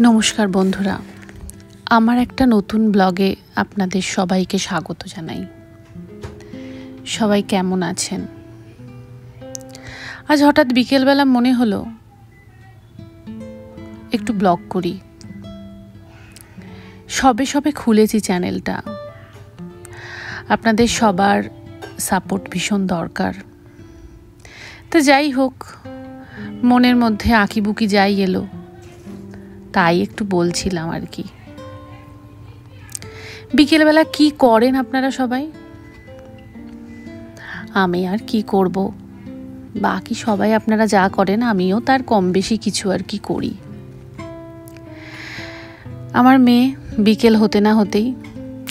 নমস্কার বন্ধুরা, আমার একটা নতুন ব্লগে আপনাদের সবাইকে স্বাগত জানাই। সবাই কেমন আছেন? আজ হঠাৎ বিকেলবেলা মনে হলো একটু ব্লগ করি। সবে খুলেছি চ্যানেলটা। আপনাদের সবার সাপোর্ট ভীষণ দরকার। তো যাই হোক, মনের মধ্যে আঁকিবুকি যাই এলো তাই একটু বলছিলাম আর কি। বিকেলবেলা কি করেন আপনারা সবাই? আমি আর কি করব, বাকি সবাই আপনারা যা করেন আমিও তার কম বেশি কিছু আর কি করি। আমার মেয়ে বিকেল হতে না হতেই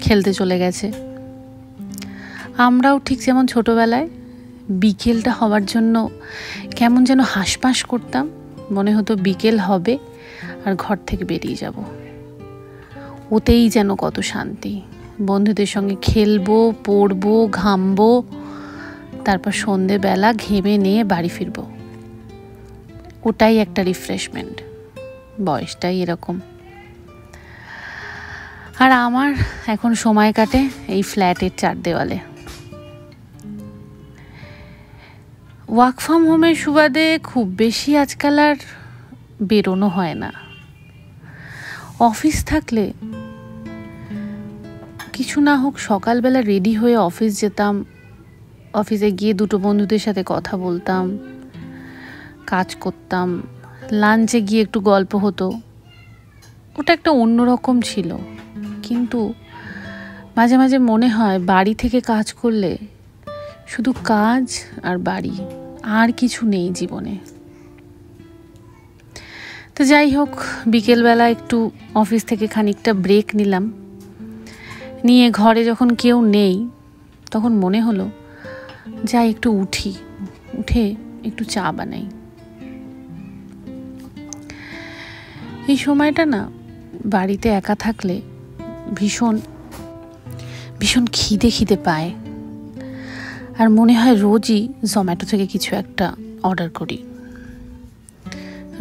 খেলতে চলে গেছে। আমরাও ঠিক যেমন ছোটবেলায় বিকেলটা হওয়ার জন্য কেমন যেন হাঁসফাঁস করতাম, মনে হতো বিকেল হবে আর ঘর থেকে বেরিয়ে যাব। ওতেই যেন কত শান্তি। বন্ধুদের সঙ্গে খেলবো, পড়বো, ঘামবো, তারপর সন্ধেবেলা ঘেমে নিয়ে বাড়ি ফিরবো। ওটাই একটা রিফ্রেশমেন্ট। বয়সটাই এরকম। আর আমার এখন সময় কাটে এই ফ্ল্যাটের চার দেওয়ালে। ওয়ার্ক ফ্রম হোমের সুবাদে খুব বেশি আজকাল আর বেরোনো হয় না। অফিস থাকলে কিছু না হোক সকালবেলা রেডি হয়ে অফিস যেতাম। অফিসে গিয়ে দুটো বন্ধুদের সাথে কথা বলতাম, কাজ করতাম, লাঞ্চে গিয়ে একটু গল্প হতো। ওটা একটা অন্যরকম ছিল। কিন্তু মাঝে মাঝে মনে হয় বাড়ি থেকে কাজ করলে শুধু কাজ আর বাড়ি, আর কিছু নেই জীবনে। তো যাই হোক, বিকেলবেলা একটু অফিস থেকে খানিকটা ব্রেক নিলাম। নিয়ে ঘরে যখন কেউ নেই তখন মনে হলো যাই একটু উঠে একটু চা বানাই। এই সময়টা না বাড়িতে একা থাকলে ভীষণ ভীষণ খিদে পায়। আর মনে হয় রোজই জোম্যাটো থেকে কিছু একটা অর্ডার করি।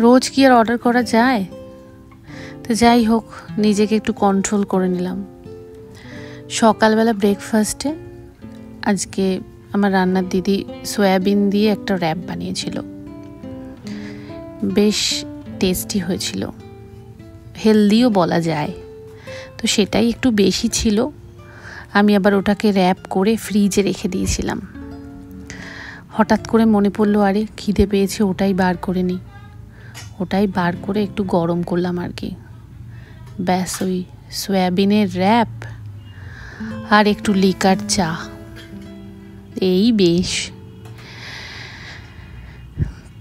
রোজ কি আর অর্ডার করা যায়? তো যাই হোক, নিজেকে একটু কন্ট্রোল করে নিলাম। সকালবেলা ব্রেকফাস্টে আজকে আমার রান্নার দিদি সয়াবিন দিয়ে একটা র্যাপ বানিয়েছিল। বেশ টেস্টি হয়েছিল, হেলদিও বলা যায়। তো সেটাই একটু বেশি ছিল। আমি আবার ওটাকে র্যাপ করে ফ্রিজে রেখে দিয়েছিলাম। হঠাৎ করে মনে পড়লো, আরে খিদে পেয়েছে, ওটাই বার করে নিই। ওটাই বার করে একটু গরম করলাম আর কি। ব্যাস, ওই সয়াবিনের র্যাপ আর একটু লিকার চা, এই বেশ।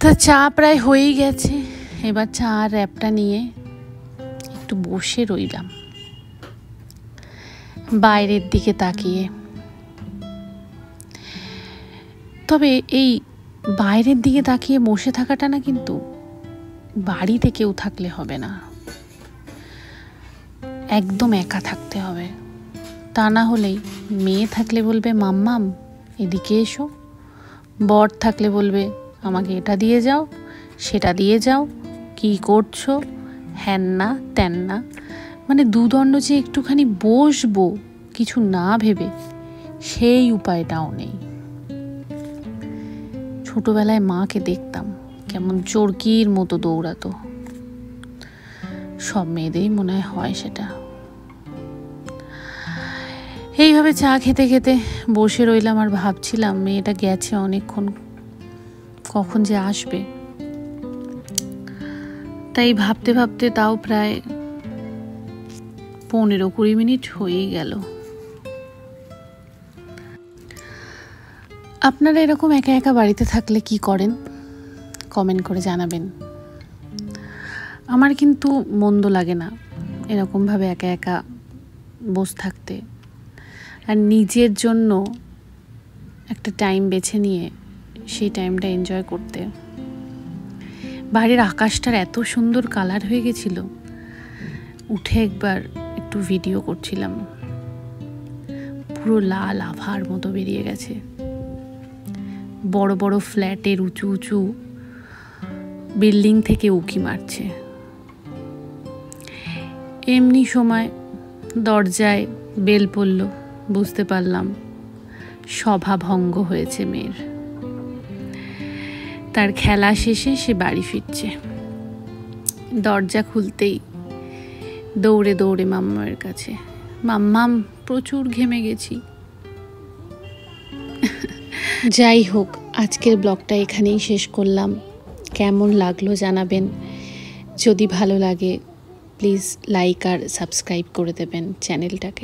তা চা প্রায় হয়েই গেছে। এবার চা আর র্যাপটা নিয়ে একটু বসে রইলাম বাইরের দিকে তাকিয়ে। তবে এই বাইরের দিকে তাকিয়ে বসে থাকাটা না কিন্তু বাড়িতে কেউ থাকলে হবে না। একদম একা থাকতে হবে। তা না হলেই মেয়ে থাকলে বলবে মাম্মাম এদিকে এসো, বর থাকলে বলবে আমাকে এটা দিয়ে যাও, সেটা দিয়ে যাও, কি করছো, হ্যান না ত্যান না। মানে দুদণ্ড যে একটুখানি বসবো কিছু না ভেবে, সেই উপায়টাও নেই। ছোটবেলায় মাকে দেখতাম কেমন চরকির মতো দৌড়াতো। সব মেয়েদেরই মনে হয় সেটা। এইভাবে চা খেতে খেতে বসে রইলাম আর ভাবছিলাম মেয়েটা গেছে অনেকক্ষণ, কখন যে আসবে। তাই ভাবতে ভাবতে তাও প্রায় 15-20 মিনিট হয়েই গেল। আপনারা এরকম একা একা বাড়িতে থাকলে কি করেন? কমেন্ট করে জানাবেন। আমার কিন্তু মন্দ লাগে না এরকমভাবে একা একা বসে থাকতে, আর নিজের জন্য একটা টাইম বেছে নিয়ে সেই টাইমটা এনজয় করতে। বাইরের আকাশটার এত সুন্দর কালার হয়ে গেছিল, উঠে একবার একটু ভিডিও করছিলাম। পুরো লাল আভার মতো বেরিয়ে গেছে। বড় বড় ফ্ল্যাটের উঁচু উঁচু বিল্ডিং থেকে উঁকি মারছে। এমনি সময় দরজায় বেল পড়ল, বুঝতে পারলাম সভা ভঙ্গ হয়েছে মেয়ের। তার খেলা শেষে সে বাড়ি ফিরছে। দরজা খুলতেই দৌড়ে দৌড়ে মাম্মার কাছে, মাম্মাম প্রচুর ঘেমে গেছি। যাই হোক, আজকের ব্লগটা এখানেই শেষ করলাম। কেমন লাগলো জানাবেন। যদি ভালো লাগে প্লিজ লাইক আর সাবস্ক্রাইব করে দেবেন চ্যানেলটাকে।